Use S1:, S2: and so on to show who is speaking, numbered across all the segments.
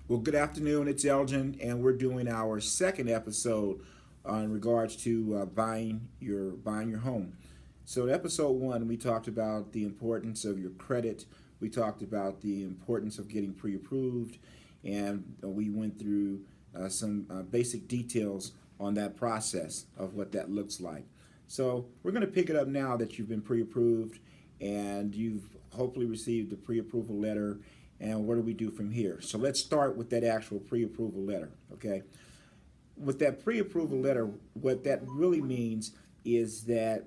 S1: Well, good afternoon. It's Elgin, and we're doing our second episode in regards to buying your home. So, in episode one, we talked about the importance of your credit. We talked about the importance of getting pre-approved, and we went through some basic details on that process of what that looks like. So, we're going to pick it up now that you've been pre-approved and you've hopefully received the pre-approval letter. And what do we do from here? So let's start with that actual pre-approval letter, okay? With that pre-approval letter, what that really means is that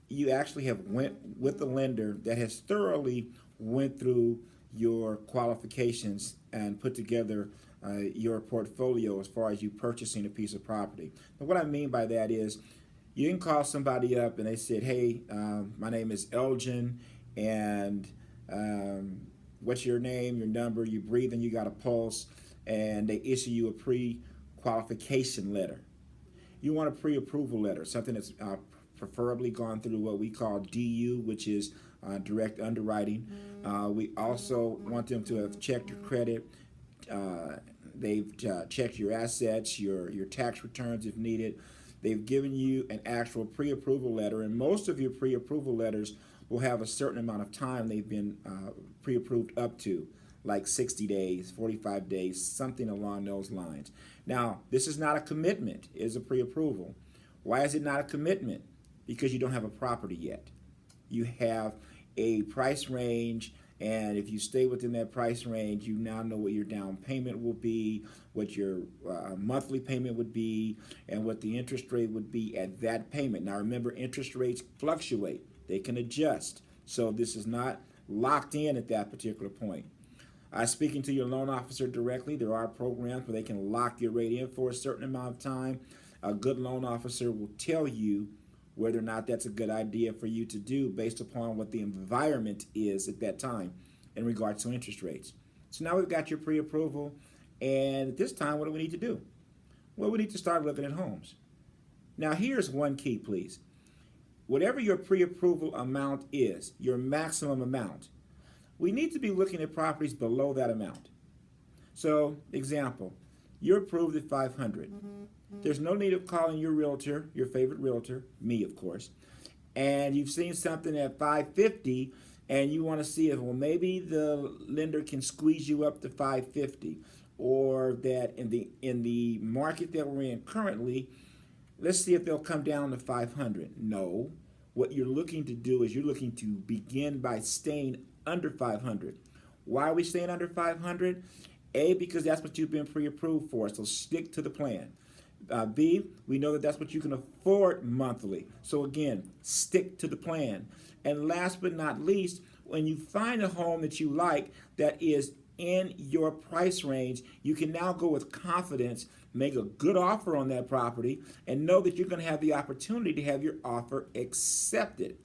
S1: you actually have went with the lender that has thoroughly went through your qualifications and put together your portfolio as far as you purchasing a piece of property. And what I mean by that is you didn't call somebody up and they said, hey, my name is Elgin, and what's your name, your number, you breathe and you got a pulse, and they issue you a pre-qualification letter. You want a pre-approval letter, something that's preferably gone through what we call DU, which is direct underwriting. We also want them to have checked your credit. They've checked your assets, your tax returns if needed. They've given you an actual pre-approval letter, and most of your pre-approval letters will have a certain amount of time they've been pre-approved up to, like 60 days, 45 days, something along those lines. Now, this is not a commitment, it is a pre-approval. Why is it not a commitment? Because you don't have a property yet. You have a price range, and if you stay within that price range, you now know what your down payment will be, what your monthly payment would be, and what the interest rate would be at that payment. Now remember, interest rates fluctuate. They can adjust. So this is not locked in at that particular point. Speaking to your loan officer directly, there are programs where they can lock your rate in for a certain amount of time. A good loan officer will tell you whether or not that's a good idea for you to do based upon what the environment is at that time in regards to interest rates. So now we've got your pre-approval, and at this time, what do we need to do? Well, we need to start looking at homes. Now here's one key, please. Whatever your pre-approval amount is, your maximum amount, we need to be looking at properties below that amount. So, example, you're approved at 500. There's no need of calling your realtor, your favorite realtor, me of course, and you've seen something at 550 and you want to see if, well, maybe the lender can squeeze you up to 550, or that in the market that we're in currently, let's see if they'll come down to 500. No, what you're looking to do is you're looking to begin by staying under 500. Why are we staying under 500? A, because that's what you've been pre-approved for, so stick to the plan. B, we know that that's what you can afford monthly. So again, stick to the plan. And last but not least, when you find a home that you like that is in your price range, you can now go with confidence, make a good offer on that property, and know that you're going to have the opportunity to have your offer accepted.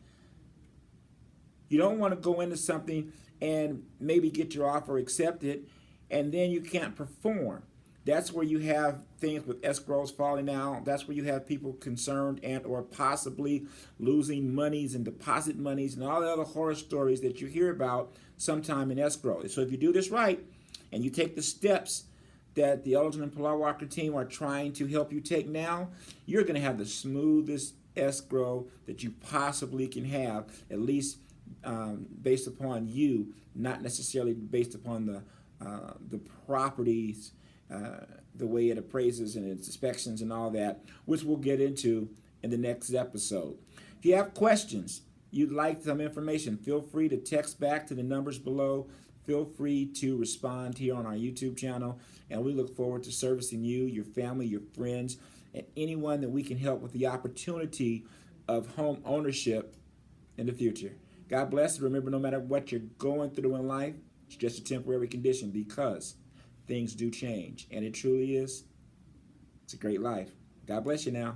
S1: You don't want to go into something and maybe get your offer accepted and then you can't perform. That's where you have things with escrows falling out. That's where you have people concerned and or possibly losing monies and deposit monies and all the other horror stories that you hear about sometime in escrow. So if you do this right and you take the steps that the Elgin and Pilar Walker team are trying to help you take now, you're going to have the smoothest escrow that you possibly can have, at least based upon you, not necessarily based upon the properties, the way it appraises and its inspections and all that, which we'll get into in the next episode. If you have questions, you'd like some information, feel free to text back to the numbers below. Feel free to respond here on our YouTube channel, and we look forward to servicing you, your family, your friends, and anyone that we can help with the opportunity of home ownership in the future. God bless. Remember, no matter what you're going through in life, it's just a temporary condition, because things do change, and it truly is. It's a great life. God bless you now.